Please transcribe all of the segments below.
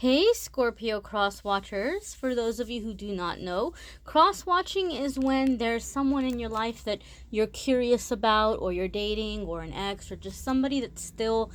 Hey Scorpio cross watchers, for those of you who do not know, cross watching is when there's someone in your life that you're curious about, or you're dating, or an ex, or just somebody that still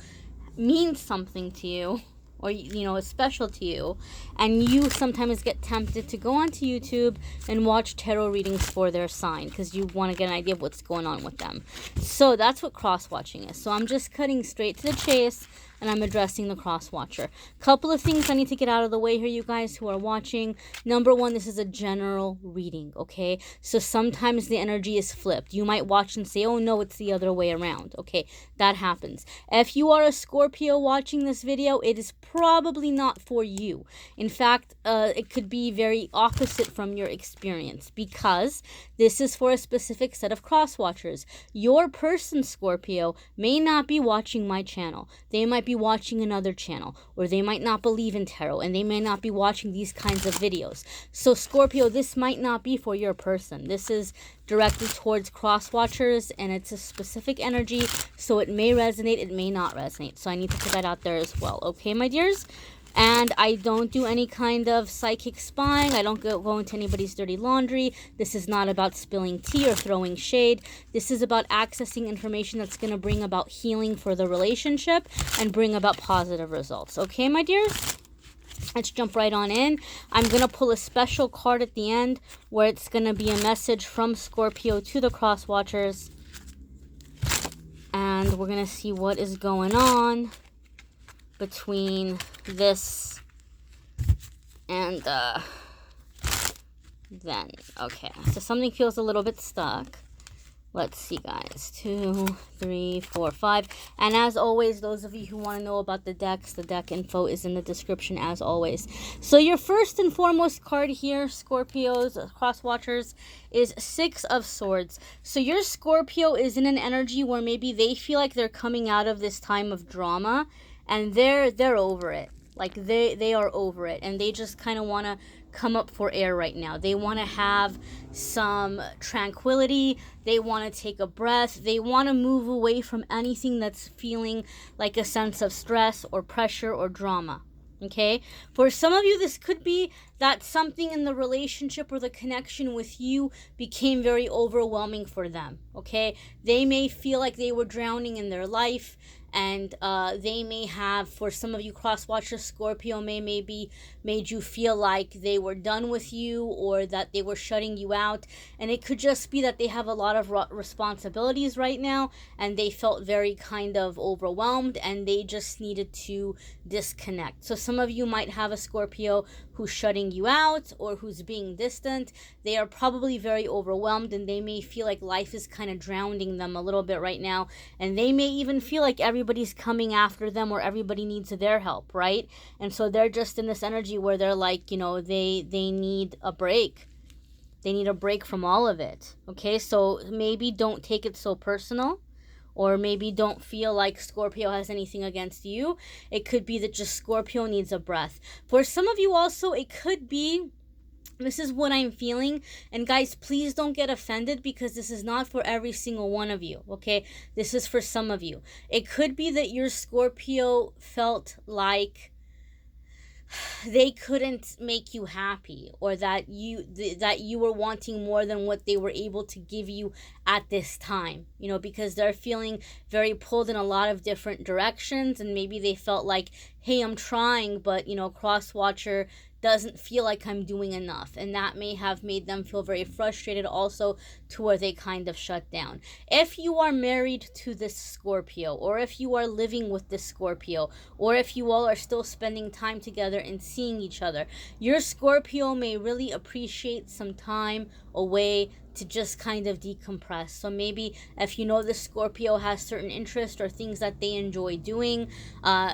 means something to you, or you know, is special to you, and you sometimes get tempted to go onto YouTube and watch tarot readings for their sign because you want to get an idea of what's going on with them. So that's what cross watching is. So I'm just cutting straight to the chase, and I'm addressing the cross watcher. Couple of things I need to get out of the way here, you guys who are watching. Number one, this is a general reading, okay? So sometimes the energy is flipped. You might watch and say, oh no, it's the other way around. Okay, that happens. If you are a Scorpio watching this video, it is probably not for you. In fact, it could be very opposite from your experience, because this is for a specific set of cross watchers. Your person, Scorpio, may not be watching my channel. They might be watching another channel, or they might not believe in tarot, and they may not be watching these kinds of videos. So Scorpio, this might not be for your person. This is directed towards cross watchers, and it's a specific energy, so it may resonate, it may not resonate. So I need to put that out there as well. Okay, my dears? And I don't do any kind of psychic spying. I don't go into anybody's dirty laundry. This is not about spilling tea or throwing shade. This is about accessing information that's going to bring about healing for the relationship and bring about positive results. Okay, my dears? Let's jump right on in. I'm going to pull a special card at the end where it's going to be a message from Scorpio to the cross watchers. And we're going to see what is going on between this and then. Okay, so something feels a little bit stuck. Let's see, guys. 2, 3, 4, 5. And as always, those of you who want to know about the decks, the deck info is in the description as always. So your first and foremost card here, Scorpios, cross watchers, is 6 of Swords. So your Scorpio is in an energy where maybe they feel like they're coming out of this time of drama, and they're over it. Like they are over it, and they just kind of want to come up for air right now. They want to have some tranquility. They want to take a breath. They want to move away from anything that's feeling like a sense of stress or pressure or drama. Okay, for some of you, this could be that something in the relationship or the connection with you became very overwhelming for them. Okay, they may feel like they were drowning in their life, and they may have, for some of you cross watchers, Scorpio maybe made you feel like they were done with you, or that they were shutting you out. And it could just be that they have a lot of responsibilities right now, and they felt very kind of overwhelmed, and they just needed to disconnect. So some of you might have a Scorpio who's shutting you out or who's being distant. They are probably very overwhelmed, and they may feel like life is kind of drowning them a little bit right now, and they may even feel like everybody's coming after them, or everybody needs their help, right? And so they're just in this energy where they're like, you know, they need a break. They need a break from all of it. Okay, so maybe don't take it so personal, or maybe don't feel like Scorpio has anything against you. It could be that just Scorpio needs a breath. For some of you also, it could be, this is what I'm feeling, and guys, please don't get offended, because this is not for every single one of you, okay? This is for some of you. It could be that your Scorpio felt like they couldn't make you happy, or that you were wanting more than what they were able to give you at this time, you know, because they're feeling very pulled in a lot of different directions, and maybe they felt like, hey, I'm trying, but, you know, cross watcher doesn't feel like I'm doing enough, and that may have made them feel very frustrated also, to where they kind of shut down. If you are married to this Scorpio, or if you are living with this Scorpio, or if you all are still spending time together and seeing each other, your Scorpio may really appreciate some time away to just kind of decompress. So maybe if you know the Scorpio has certain interests or things that they enjoy doing,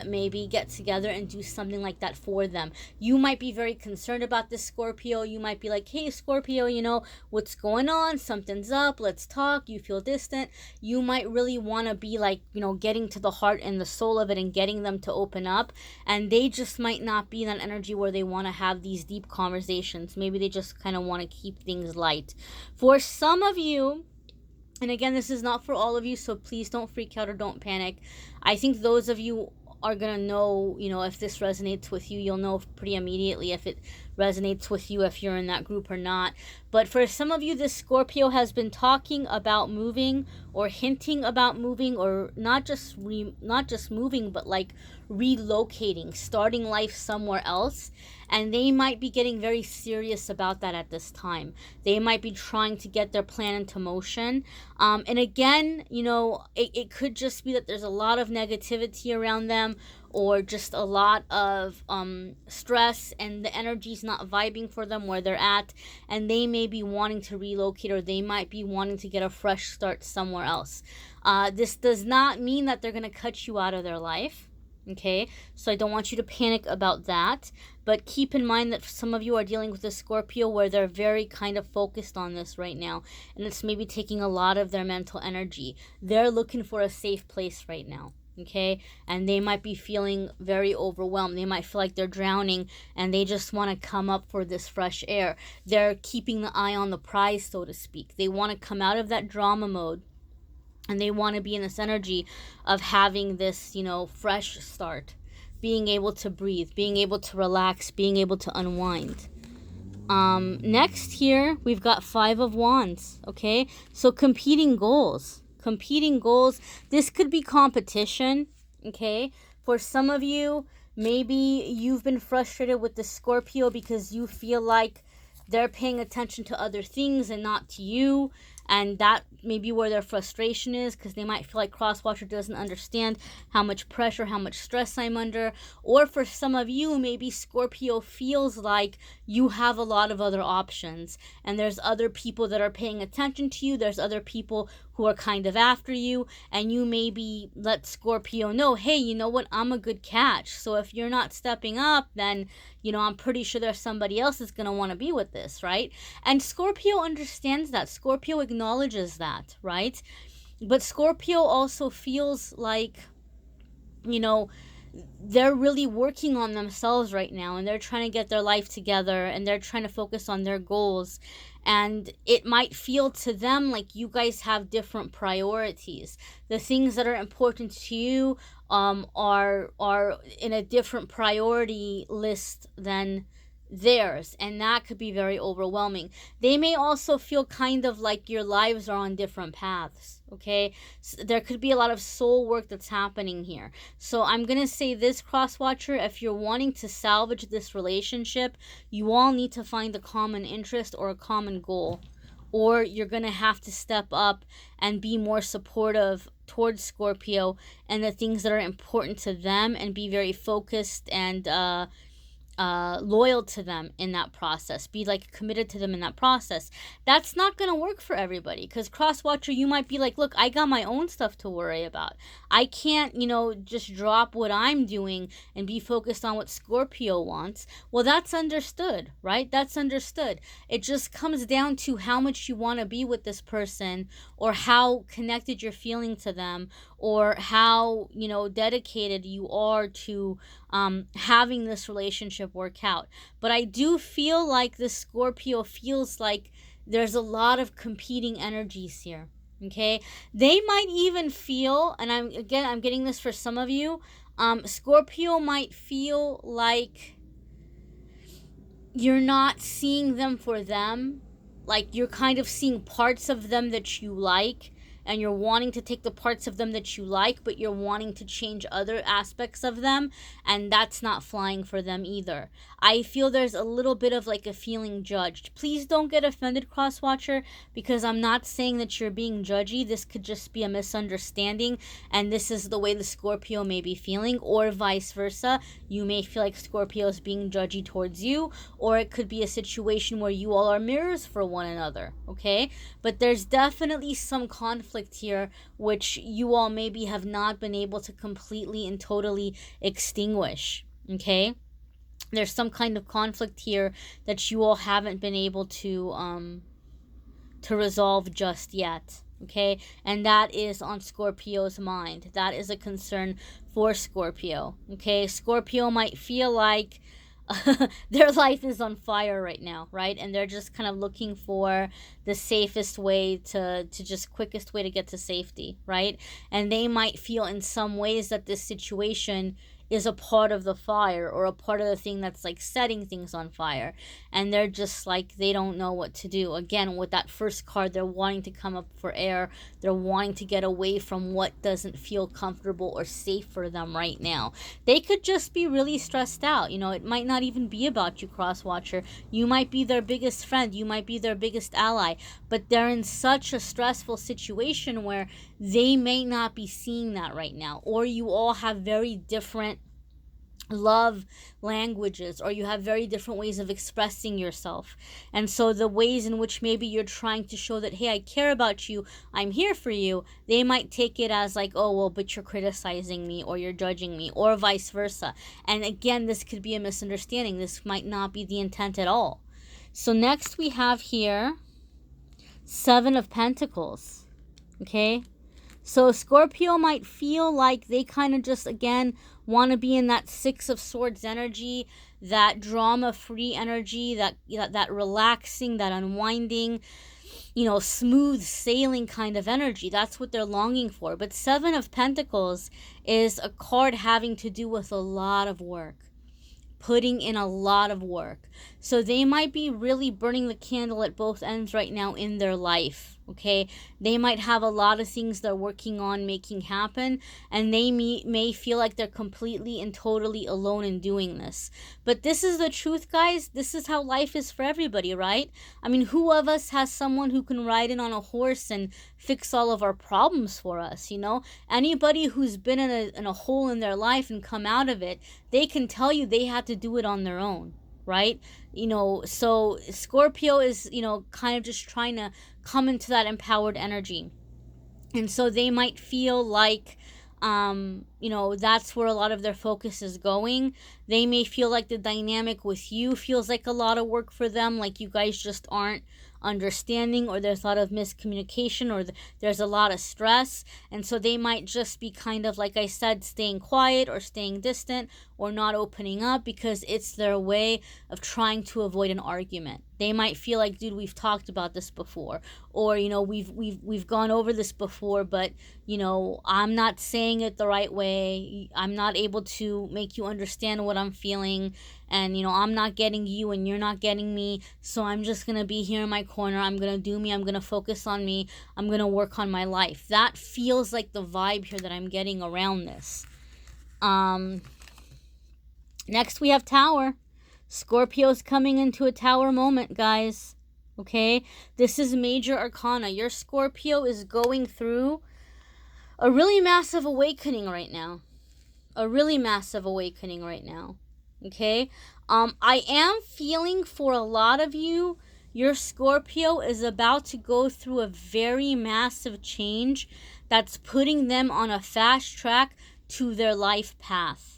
maybe get together and do something like that for them. You might be very concerned about this Scorpio. You might be like, hey Scorpio, you know, what's going on? Something's up, let's talk. You feel distant. You might really want to be like, you know, getting to the heart and the soul of it and getting them to open up, and they just might not be in that energy where they want to have these deep conversations. Maybe they just kind of want to keep things light. For some of you, and again, this is not for all of you, so please don't freak out or don't panic. I think those of you are going to know, you know, if this resonates with you. You'll know pretty immediately if it resonates with you, if you're in that group or not. But for some of you, this Scorpio has been talking about moving or hinting about moving, or not just moving, but like relocating, starting life somewhere else. And they might be getting very serious about that at this time. They might be trying to get their plan into motion. And again, you know, it could just be that there's a lot of negativity around them, or just a lot of stress, and the energy's not vibing for them where they're at, and they may be wanting to relocate, or they might be wanting to get a fresh start somewhere else. This does not mean that they're going to cut you out of their life. Okay, so I don't want you to panic about that, but keep in mind that some of you are dealing with a Scorpio where they're very kind of focused on this right now, and it's maybe taking a lot of their mental energy. They're looking for a safe place right now, okay, and they might be feeling very overwhelmed. They might feel like they're drowning, and they just want to come up for this fresh air. They're keeping the eye on the prize, so to speak. They want to come out of that drama mode, and they want to be in this energy of having this, you know, fresh start, being able to breathe, being able to relax, being able to unwind. Next here, we've got Five of Wands, okay? So competing goals. This could be competition, okay? For some of you, maybe you've been frustrated with the Scorpio because you feel like they're paying attention to other things and not to you. And that may be where their frustration is, because they might feel like Crosswatcher doesn't understand how much pressure, how much stress I'm under. Or for some of you, maybe Scorpio feels like you have a lot of other options, and there's other people that are paying attention to you. There's other people who are kind of after you, and you maybe let Scorpio know, hey, you know what, I'm a good catch. So if you're not stepping up, then, you know, I'm pretty sure there's somebody else that's going to want to be with this, right? And Scorpio understands that. Scorpio acknowledges that, right? But Scorpio also feels like, you know, they're really working on themselves right now, and they're trying to get their life together, and they're trying to focus on their goals. And it might feel to them like you guys have different priorities. The things that are important to you are in a different priority list than theirs, and that could be very overwhelming. They may also feel kind of like your lives are on different paths, okay? So there could be a lot of soul work that's happening here. So I'm gonna say this, Crosswatcher, if you're wanting to salvage this relationship, you all need to find a common interest or a common goal, or you're gonna have to step up and be more supportive towards Scorpio and the things that are important to them, and be very focused and loyal to them in that process. Be like committed to them in that process. That's not going to work for everybody, because Crosswatcher, you might be like, look, I got my own stuff to worry about. I can't, you know, just drop what I'm doing and be focused on what Scorpio wants. Well, that's understood, right? That's understood. It just comes down to how much you want to be with this person, or how connected you're feeling to them, or how, you know, dedicated you are to having this relationship work out. But I do feel like the Scorpio feels like there's a lot of competing energies here, okay? They might even feel, and I'm getting this for some of you, Scorpio might feel like you're not seeing them for them. Like you're kind of seeing parts of them that you like, and you're wanting to take the parts of them that you like, but you're wanting to change other aspects of them, and that's not flying for them either. I feel there's a little bit of like a feeling judged. Please don't get offended, Crosswatcher, because I'm not saying that you're being judgy. This could just be a misunderstanding, and this is the way the Scorpio may be feeling, or vice versa. You may feel like Scorpio is being judgy towards you, or it could be a situation where you all are mirrors for one another, okay? But there's definitely some conflict here, which you all maybe have not been able to completely and totally extinguish, okay? There's some kind of conflict here that you all haven't been able to resolve just yet, okay? And that is on Scorpio's mind. That is a concern for Scorpio, okay? Scorpio might feel like their life is on fire right now, right? And they're just kind of looking for the safest way to just quickest way to get to safety, right? And they might feel in some ways that this situation is a part of the fire, or a part of the thing that's like setting things on fire, and they're just like, they don't know what to do. Again, with that first card, they're wanting to come up for air. They're wanting to get away from what doesn't feel comfortable or safe for them right now. They could just be really stressed out. You know, it might not even be about you, cross watcher. You might be their biggest friend, you might be their biggest ally, but they're in such a stressful situation where they may not be seeing that right now. Or you all have very different love languages, or you have very different ways of expressing yourself. And so the ways in which maybe you're trying to show that, hey, I care about you, I'm here for you, they might take it as like, oh, well, but you're criticizing me, or you're judging me, or vice versa. And again, this could be a misunderstanding. This might not be the intent at all. So next we have here Seven of Pentacles. Okay, so Scorpio might feel like they kind of just, again, want to be in that Six of Swords energy, that drama-free energy, that relaxing, that unwinding, you know, smooth sailing kind of energy. That's what they're longing for. But Seven of Pentacles is a card having to do with a lot of work, putting in a lot of work. So they might be really burning the candle at both ends right now in their life. Okay, they might have a lot of things they're working on making happen, and they may feel like they're completely and totally alone in doing this. But this is the truth, guys. This is how life is for everybody, right? I mean, who of us has someone who can ride in on a horse and fix all of our problems for us, you know? Anybody who's been in a hole in their life and come out of it, they can tell you they had to do it on their own, right? You know, so Scorpio is, you know, kind of just trying to come into that empowered energy. And so they might feel like, you know, that's where a lot of their focus is going. They may feel like the dynamic with you feels like a lot of work for them, like you guys just aren't understanding, or there's a lot of miscommunication, or there's a lot of stress. And so they might just be kind of, like I said, staying quiet or staying distant or not opening up, because it's their way of trying to avoid an argument. They might feel like, dude, we've talked about this before, or, you know, we've gone over this before, but, you know, I'm not saying it the right way. I'm not able to make you understand what I'm feeling, and, you know, I'm not getting you and you're not getting me, so I'm just gonna be here in my corner. I'm gonna do me. I'm gonna focus on me. I'm gonna work on my life. That feels like the vibe here that I'm getting around this. Next we have Tower. Scorpio's coming into a Tower moment, guys. Okay, this is major arcana. Your Scorpio is going through a really massive awakening right now. A really massive awakening right now. Okay, I am feeling for a lot of you, your Scorpio is about to go through a very massive change that's putting them on a fast track to their life path.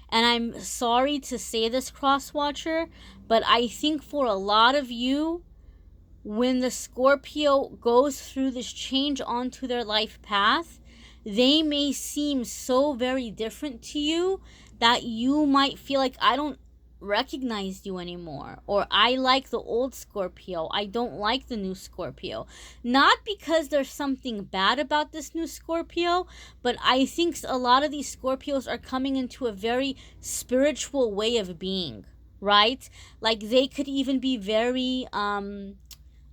And I'm sorry to say this, cross-watcher, but I think for a lot of you, when the Scorpio goes through this change onto their life path, they may seem so very different to you that you might feel like, I don't recognize you anymore, or I like the old Scorpio, I don't like the new Scorpio. Not because there's something bad about this new Scorpio, but I think a lot of these Scorpios are coming into a very spiritual way of being, right? Like they could even be very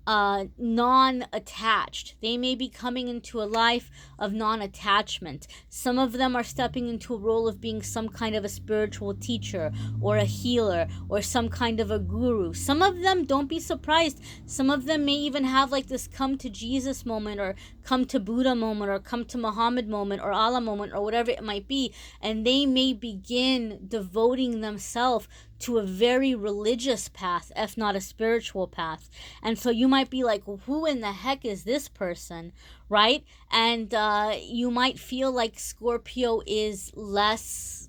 non-attached. They may be coming into a life of non-attachment. Some of them are stepping into a role of being some kind of a spiritual teacher or a healer or some kind of a guru. Some of them, don't be surprised, some of them may even have like this come to Jesus moment, or come to Buddha moment, or come to Muhammad moment, or Allah moment, or whatever it might be, and they may begin devoting themselves to a very religious path, if not a spiritual path. And so you might be like, who in the heck is this person, right? And you might feel like Scorpio is less,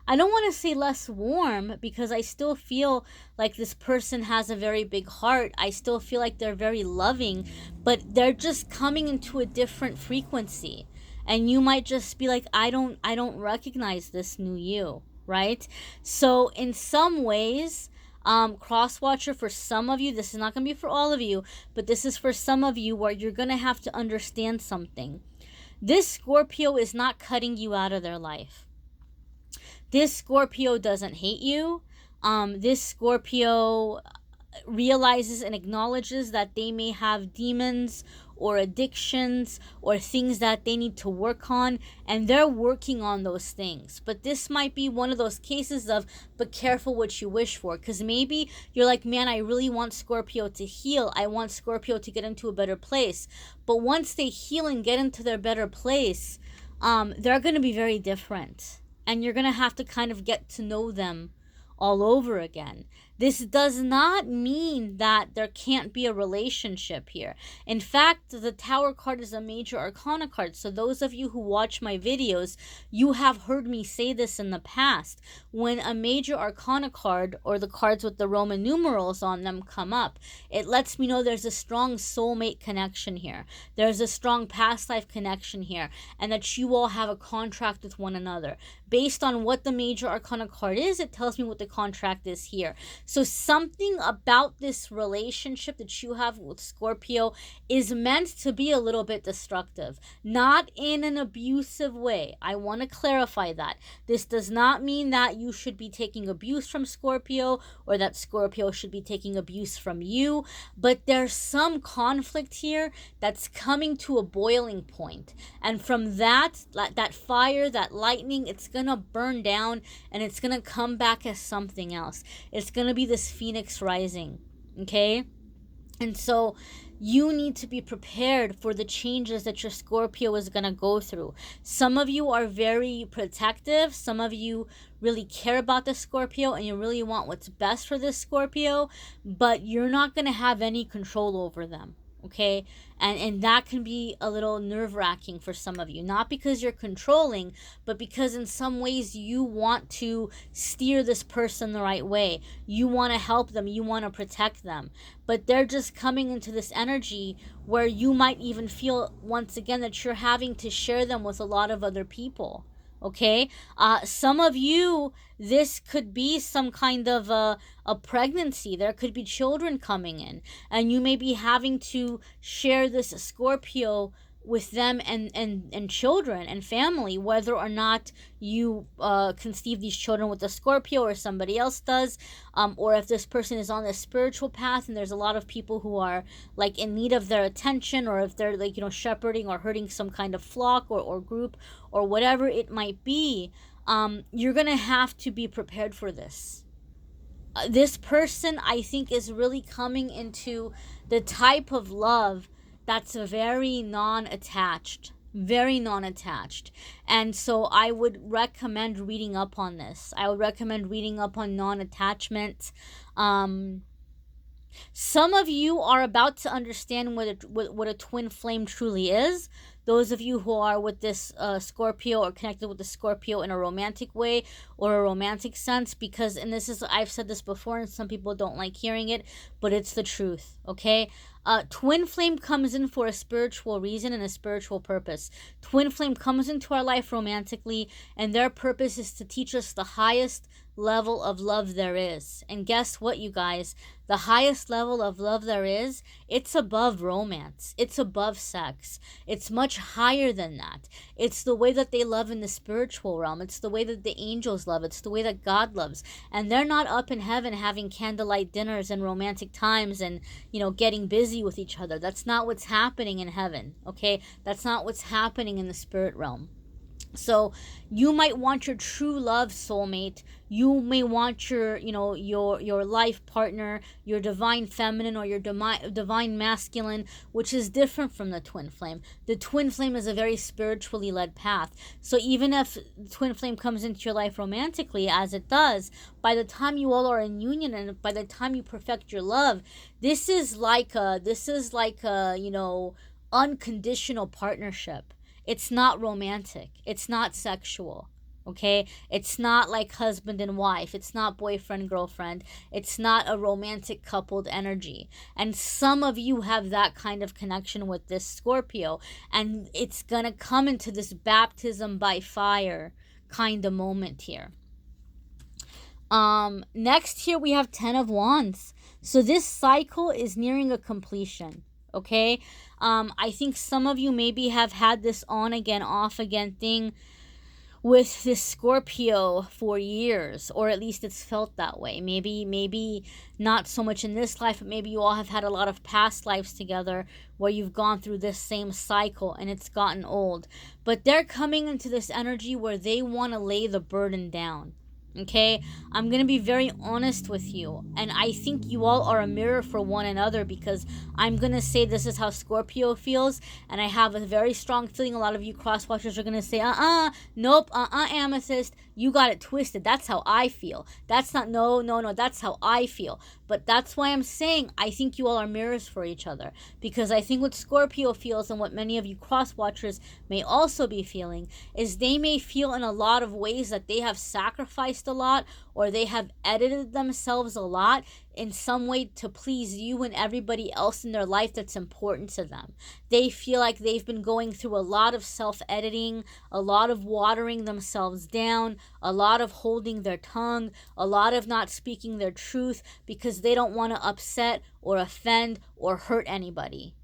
I don't want to say less warm, because I still feel like this person has a very big heart. I still feel like they're very loving, but they're just coming into a different frequency. And you might just be like, I don't recognize this new you. Right? So in some ways, cross-watcher, for some of you, this is not going to be for all of you, but this is for some of you where you're going to have to understand something. This Scorpio is not cutting you out of their life. This Scorpio doesn't hate you. This Scorpio realizes and acknowledges that they may have demons or addictions or things that they need to work on, and they're working on those things. But this might be one of those cases of, but careful what you wish for, because maybe you're like, man, I really want Scorpio to heal. I want Scorpio to get into a better place. But once they heal and get into their better place, they're going to be very different, and you're going to have to kind of get to know them all over again. This does not mean that there can't be a relationship here. In fact, the Tower card is a major arcana card. So those of you who watch my videos, you have heard me say this in the past. When a major arcana card, or the cards with the Roman numerals on them, come up, it lets me know there's a strong soulmate connection here. There's a strong past life connection here, and that you all have a contract with one another. Based on what the major arcana card is, it tells me what the contract is here. So something about this relationship that you have with Scorpio is meant to be a little bit destructive, not in an abusive way. I want to clarify that. This does not mean that you should be taking abuse from Scorpio, or that Scorpio should be taking abuse from you, but there's some conflict here that's coming to a boiling point. And from that fire, that lightning, it's going to burn down, and it's going to come back as something else. It's going to be this phoenix rising, okay? And so you need to be prepared for the changes that your Scorpio is going to go through. Some of you are very protective. Some of you really care about the Scorpio, and you really want what's best for this Scorpio, but you're not going to have any control over them. Okay, and that can be a little nerve-wracking for some of you, not because you're controlling, but because in some ways you want to steer this person the right way. You want to help them, you want to protect them, but they're just coming into this energy where you might even feel once again that you're having to share them with a lot of other people. Okay, some of you, this could be some kind of a pregnancy. There could be children coming in, and you may be having to share this Scorpio with them and children and family, whether or not you conceive these children with a Scorpio or somebody else does, or if this person is on the spiritual path and there's a lot of people who are like in need of their attention, or if they're like, you know, shepherding or herding some kind of flock or group or whatever it might be, you're gonna have to be prepared for this. This person, I think, is really coming into the type of love that's very non-attached. And so I would recommend reading up on this. I would recommend reading up on non-attachment. Some of you are about to understand what a twin flame truly is. Those of you who are with this Scorpio, or connected with the Scorpio in a romantic way or a romantic sense, because, and this is, I've said this before and some people don't like hearing it, but it's the truth, okay? Twin flame comes in for a spiritual reason and a spiritual purpose. Twin flame comes into our life romantically, and their purpose is to teach us the highest level of love there is. And guess what, you guys? The highest level of love there is, it's above romance. It's above sex. It's much higher than that. It's the way that they love in the spiritual realm. It's the way that the angels love. It's the way that God loves. And they're not up in heaven having candlelight dinners and romantic times and, you know, getting busy with each other. That's not what's happening in heaven, okay? That's not what's happening in the spirit realm. So you might want your true love soulmate. You may want your, you know, your life partner, your divine feminine or your divine masculine, which is different from the twin flame. The twin flame is a very spiritually led path. So even if twin flame comes into your life romantically, as it does, by the time you all are in union and by the time you perfect your love, this is like a, you know, unconditional partnership. It's not romantic. It's not sexual, okay? It's not like husband and wife. It's not boyfriend, girlfriend. It's not a romantic coupled energy. And some of you have that kind of connection with this Scorpio, and it's going to come into this baptism by fire kind of moment here. Next here we have 10 of Wands. So this cycle is nearing a completion. Okay, I think some of you maybe have had this on again, off again thing with this Scorpio for years, or at least it's felt that way. Maybe not so much in this life, but maybe you all have had a lot of past lives together where you've gone through this same cycle and it's gotten old. But they're coming into this energy where they want to lay the burden down. Okay, I'm going to be very honest with you. And I think you all are a mirror for one another, because I'm going to say this is how Scorpio feels. And I have a very strong feeling a lot of you cross watchers are going to say, nope, Amethyst, you got it twisted. That's how I feel. That's not, no, that's how I feel. But that's why I'm saying I think you all are mirrors for each other. Because I think what Scorpio feels, and what many of you cross watchers may also be feeling, is they may feel in a lot of ways that they have sacrificed a lot, or they have edited themselves a lot in some way to please you and everybody else in their life that's important to them. They feel like they've been going through a lot of self-editing, a lot of watering themselves down, a lot of holding their tongue, a lot of not speaking their truth, because they don't want to upset or offend or hurt anybody,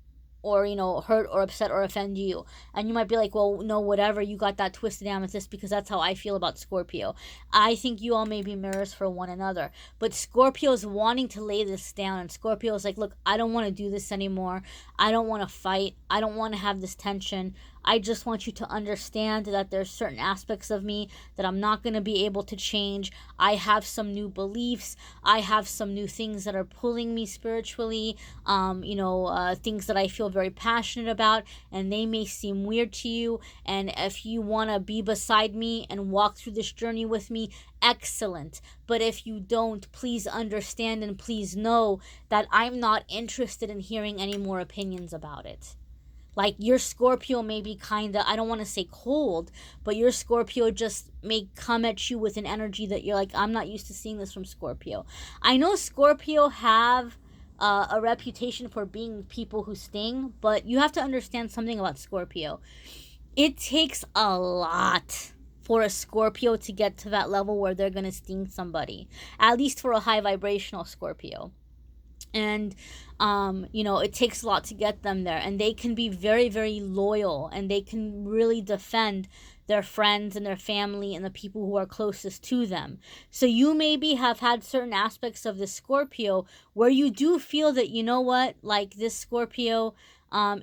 or, you know, hurt or upset or offend you. And you might be like, well, no, whatever, you got that twisted, Amethyst, because that's how I feel about Scorpio. I think you all may be mirrors for one another. But Scorpio's wanting to lay this down, and Scorpio's like, look, I don't want to do this anymore. I don't want to fight. I don't want to have this tension. I just want you to understand that there's certain aspects of me that I'm not going to be able to change. I have some new beliefs. I have some new things that are pulling me spiritually, things that I feel very passionate about, and they may seem weird to you. And if you want to be beside me and walk through this journey with me, excellent. But if you don't, please understand and please know that I'm not interested in hearing any more opinions about it. Like, your Scorpio may be kind of, I don't want to say cold, but your Scorpio just may come at you with an energy that you're like, I'm not used to seeing this from Scorpio. I know Scorpio have a reputation for being people who sting, but you have to understand something about Scorpio. It takes a lot for a Scorpio to get to that level where they're going to sting somebody, at least for a high vibrational Scorpio. And it takes a lot to get them there, and they can be very, very loyal, and they can really defend their friends and their family and the people who are closest to them. So you maybe have had certain aspects of this Scorpio where you do feel that, you know what, like, this Scorpio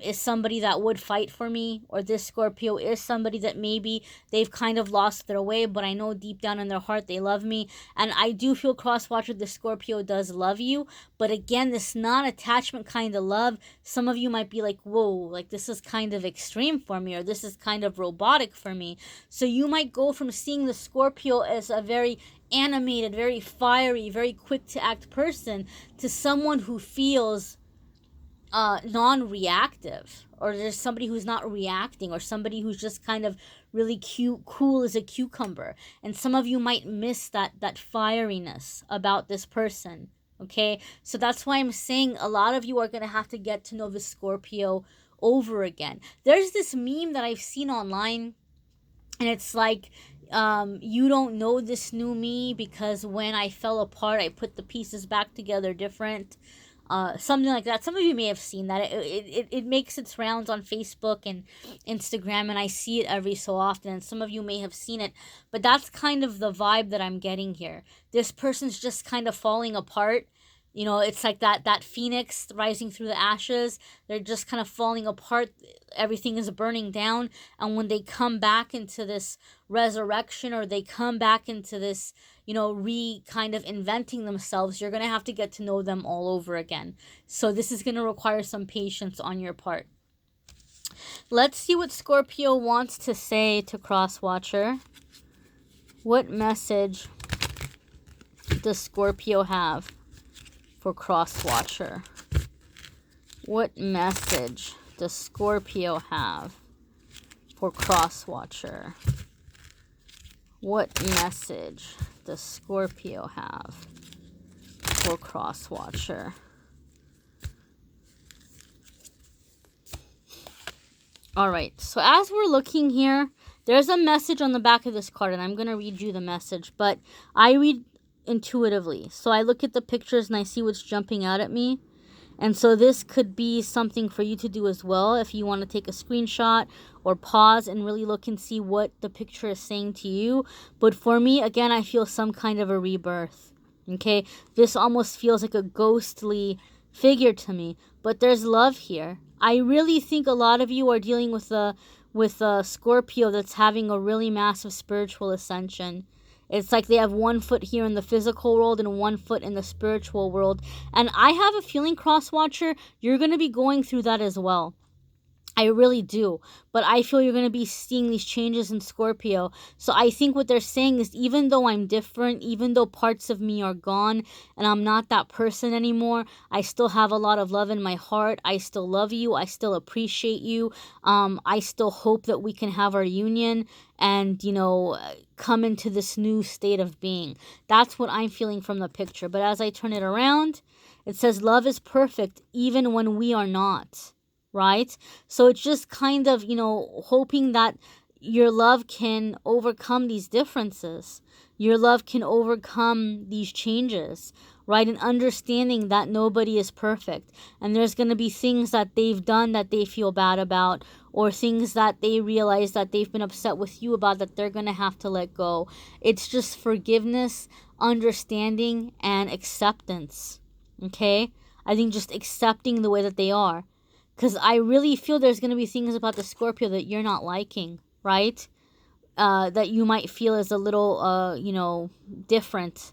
is somebody that would fight for me, or this Scorpio is somebody that maybe they've kind of lost their way, but I know deep down in their heart they love me. And I do feel, cross-watcher, the Scorpio does love you, but again, this non-attachment kind of love, some of you might be like, whoa, like, this is kind of extreme for me, or this is kind of robotic for me. So you might go from seeing the Scorpio as a very animated, very fiery, very quick to act person, to someone who feels non-reactive, or there's somebody who's not reacting, or somebody who's just kind of really cute, cool as a cucumber. And some of you might miss that fieriness about this person. Okay, so that's why I'm saying a lot of you are going to have to get to know the Scorpio over again. There's this meme that I've seen online, and it's like, you don't know this new me because when I fell apart, I put the pieces back together different. Something like that. Some of you may have seen that. It makes its rounds on Facebook and Instagram, and I see it every so often, and some of you may have seen it, but that's kind of the vibe that I'm getting here. This person's just kind of falling apart. You know, it's like that phoenix rising through the ashes. They're just kind of falling apart. Everything is burning down. And when they come back into this resurrection, or they come back into this, kind of inventing themselves, you're going to have to get to know them all over again. So this is going to require some patience on your part. Let's see what Scorpio wants to say to Crosswatcher. What message does Scorpio have for Crosswatcher? What message does Scorpio have for Crosswatcher? What message does Scorpio have for Crosswatcher? Alright, so as we're looking here, there's a message on the back of this card, and I'm going to read you the message, but I read intuitively. So I look at the pictures and I see what's jumping out at me. And so this could be something for you to do as well if you want to take a screenshot or pause and really look and see what the picture is saying to you. But for me, again, I feel some kind of a rebirth. Okay, this almost feels like a ghostly figure to me, but there's love here. I really think a lot of you are dealing with a Scorpio that's having a really massive spiritual ascension. It's like they have one foot here in the physical world and one foot in the spiritual world. And I have a feeling, Cross-Watcher, you're going to be going through that as well. I really do. But I feel you're going to be seeing these changes in Scorpio. So I think what they're saying is, even though I'm different, even though parts of me are gone and I'm not that person anymore, I still have a lot of love in my heart. I still love you. I still appreciate you. I still hope that we can have our union and, you know, come into this new state of being. That's what I'm feeling from the picture. But as I turn it around, it says love is perfect even when we are not. Right? So it's just kind of, you know, hoping that your love can overcome these differences. Your love can overcome these changes, right? And understanding that nobody is perfect. And there's going to be things that they've done that they feel bad about, or things that they realize that they've been upset with you about that they're going to have to let go. It's just forgiveness, understanding, and acceptance. Okay? I think just accepting the way that they are. Because I really feel there's going to be things about the Scorpio that you're not liking, right? That you might feel is a little, you know, different.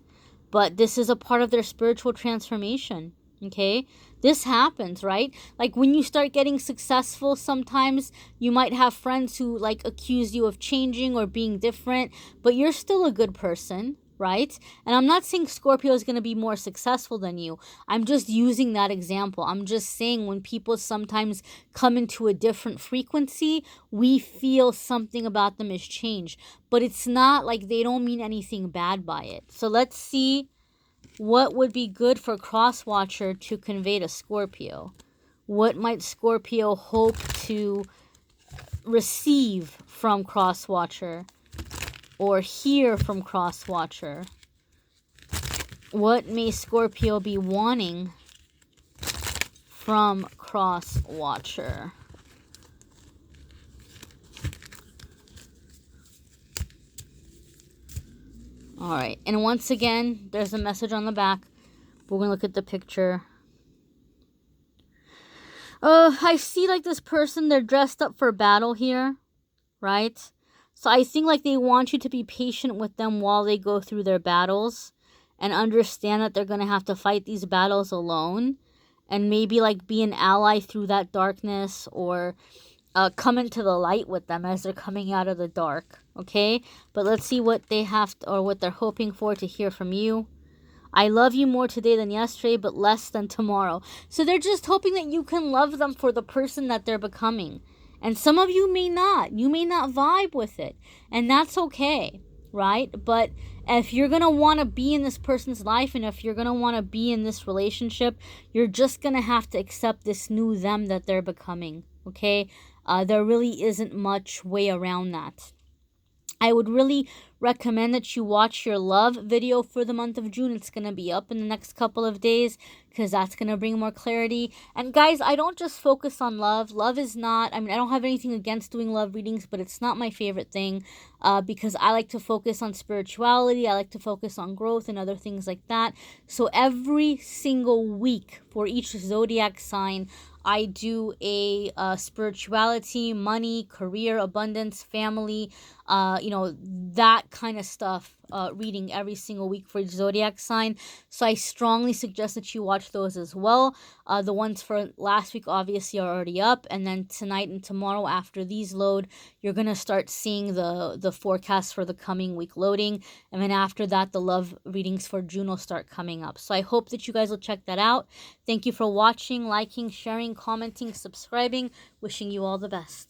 But this is a part of their spiritual transformation, okay? This happens, right? Like when you start getting successful, sometimes you might have friends who like accuse you of changing or being different, but you're still a good person, right? And I'm not saying Scorpio is going to be more successful than you. I'm just using that example. I'm just saying when people sometimes come into a different frequency, we feel something about them has changed. But it's not like they don't mean anything bad by it. So let's see what would be good for Cross-Watcher to convey to Scorpio. What might Scorpio hope to receive from Cross-Watcher? Or hear from Cross-Watcher? What may Scorpio be wanting from Cross-Watcher? Alright, and once again, there's a message on the back. We're going to look at the picture. I see like this person, they're dressed up for battle here, right? So I think like they want you to be patient with them while they go through their battles and understand that they're going to have to fight these battles alone, and maybe like be an ally through that darkness, or come into the light with them as they're coming out of the dark, okay? But let's see what they have or what they're hoping for to hear from you. I love you more today than yesterday, but less than tomorrow. So they're just hoping that you can love them for the person that they're becoming. And some of you may not. You may not vibe with it. And that's okay, right? But if you're going to want to be in this person's life, and if you're going to want to be in this relationship, you're just going to have to accept this new them that they're becoming, okay? There really isn't much way around that. I would really recommend that you watch your love video for the month of June. It's going to be up in the next couple of days because that's going to bring more clarity. And guys, I don't just focus on love. Love is not, I mean, I don't have anything against doing love readings, but it's not my favorite thing because I like to focus on spirituality. I like to focus on growth and other things like that. So every single week for each zodiac sign, I do a spirituality, money, career, abundance, family, you know, that kind of stuff reading every single week for each zodiac sign. So I strongly suggest that you watch those as well. The ones for last week obviously are already up, and then tonight and tomorrow after these load, you're going to start seeing the forecast for the coming week loading, and then after that the love readings for June will start coming up. So I hope that you guys will check that out. Thank you for watching, liking, sharing, commenting, subscribing. Wishing you all the best.